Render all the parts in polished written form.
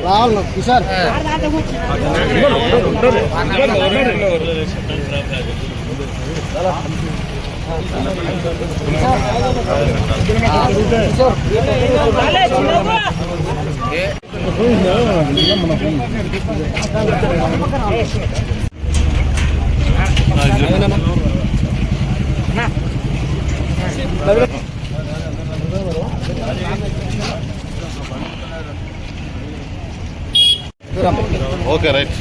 రావాలి sir. Okay right.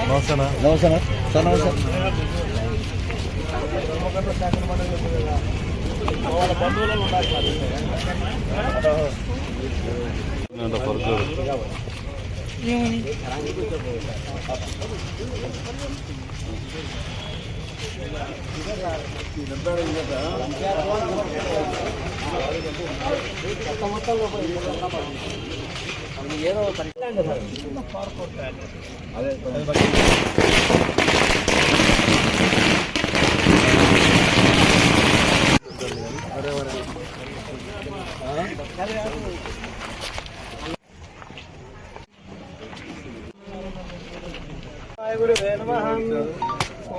నమస్తే sir. నమస్తే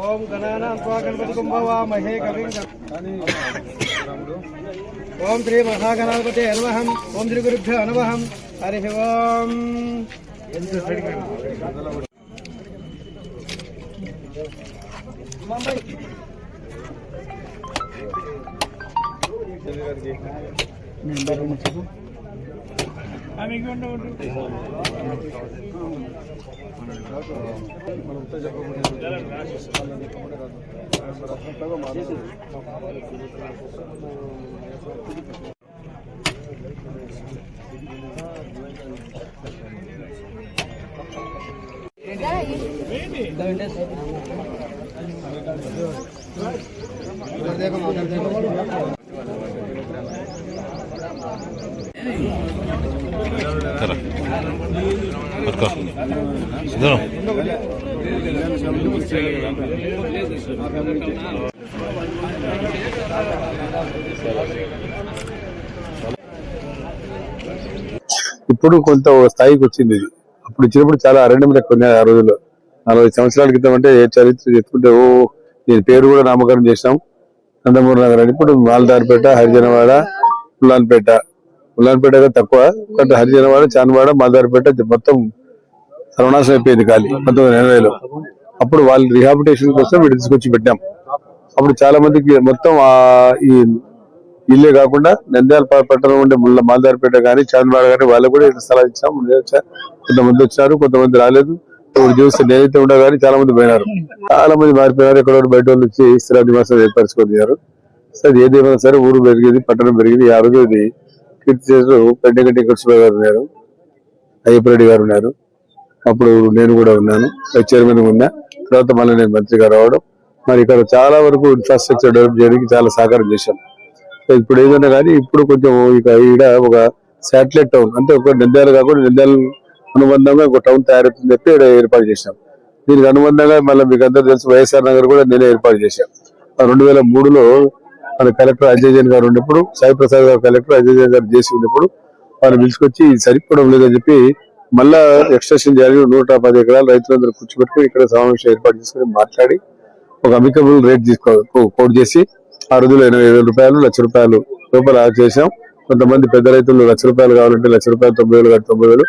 ఓం గణానాం భవామహే కవిం ఓం శ్రీ మహాగణాధిపతే నమః. ఓం శ్రీ గురుభ్యో నమః. హరి ఓం. ఇప్పుడు కొంత స్థాయికి వచ్చింది ఇది. అప్పుడు ఇచ్చినప్పుడు చాలా అరణ్యం లెక్క ఉన్నాయి. ఆ రోజుల్లో 40 సంవత్సరాల క్రితం అంటే చరిత్ర చెప్పుకుంటే దీని పేరు కూడా నామకరణం చేసినాం, నందమూరి నగర్ అని. ఇప్పుడు మాల్దారిపేట, హరిజనవాడ, ముల్లాన్పేట తక్కువ, కొంత హరిజనవాడ, చాన్వాడ, మాల్దారిపేట మొత్తం సర్వనాశనం అయిపోయింది ఖాళీ 1980లో. అప్పుడు వాళ్ళు రిహాబిటేషన్ కోసం వీడు తీసుకొచ్చి పెట్టాం. అప్పుడు చాలా మందికి మొత్తం ఈ ఇల్లే కాకుండా నంద్యాల పట్టణం ఉండే మాల్దారిపేట కానీ, చాన్వాడ కానీ వాళ్ళకు కూడా స్థలాలు ఇచ్చాం. కొంతమంది వచ్చారు, కొంతమంది రాలేదు. ఇప్పుడు చూస్తే నేనైతే ఉండగా కానీ చాలా మంది పోయినారు, చాలా మంది మారిపోయినారు. ఎక్కడ బయట వాళ్ళు వచ్చి స్థిర నివాసం ఏర్పరచుకున్నారు. సరే ఏదేమైనా సరే ఊరు పెరిగింది, పట్టణం పెరిగింది. ఆ రోజు ఇది కీర్తి చేసిన పెండగంటి కృష్ణ గారు ఉన్నారు, అయ్యప్పరెడ్డి గారు ఉన్నారు. అప్పుడు నేను కూడా ఉన్నాను, చైర్మన్ ఉన్నా. తర్వాత మళ్ళీ నేను మంత్రిగా రావడం, మరి ఇక్కడ చాలా వరకు ఇన్ఫ్రాస్ట్రక్చర్ డెవలప్ చేయడానికి చాలా సహకారం చేశాం. ఇప్పుడు ఏదైనా కానీ ఇప్పుడు కొంచెం ఇక ఈడ ఒక శాటిలైట్ టౌన్ అంటే ఒక నంద్యాల కాకుండా నంద్యాల అనుబంధంగా ఒక టౌన్ తయారవుతుందని చెప్పి ఇక్కడ ఏర్పాటు చేశాం. దీనికి అనుబంధంగా మళ్ళీ మీకు అందరూ తెలుసు వైఎస్ఆర్ నగర్ కూడా నేనే ఏర్పాటు చేశాం. 2003లో మన కలెక్టర్ అజయ్ జైన్ గారు ఉన్నప్పుడు, సాయి ప్రసాద్ గారు కలెక్టర్, అజయ్ జైన్ గారు చేసి ఉన్నప్పుడు వాళ్ళు పిలుచుకొచ్చి సరిపోవడం లేదని చెప్పి మళ్ళా ఎక్స్టెన్షన్ చేయాలి, 110 ఎకరాలు రైతులందరూ కూర్చోబెట్టుకుని ఇక్కడ సమావేశం ఏర్పాటు చేసుకుని మాట్లాడి ఒక అమికబుల్ రేట్ కోట్ చేసి ఆ రోజుల్లో 80,000 రూపాయలు, ₹1,00,000 లోపల చేశాం. కొంతమంది పెద్ద రైతులు ₹1,00,000 కావాలంటే ₹1,00,000, 90,000 90,000,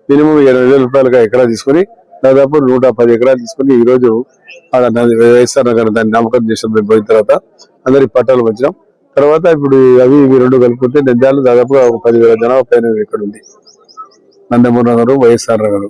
మినిమం 80,000 ఎకరా తీసుకుని దాదాపు 110 ఎకరాలు తీసుకుని ఈ రోజు వైఎస్ఆర్ నగర్ దాన్ని నామకరణం చేసాం. మేము పోయిన తర్వాత అందరికి పట్టాలు వచ్చినాం. తర్వాత ఇప్పుడు అవి ఇవి రెండు కలిపితే నంద్యాల దాదాపుగా ఒక 10,000 జనాభా పైన ఇక్కడ ఉంది. నందమూరి నగరు, వైఎస్ఆర్ నగరు.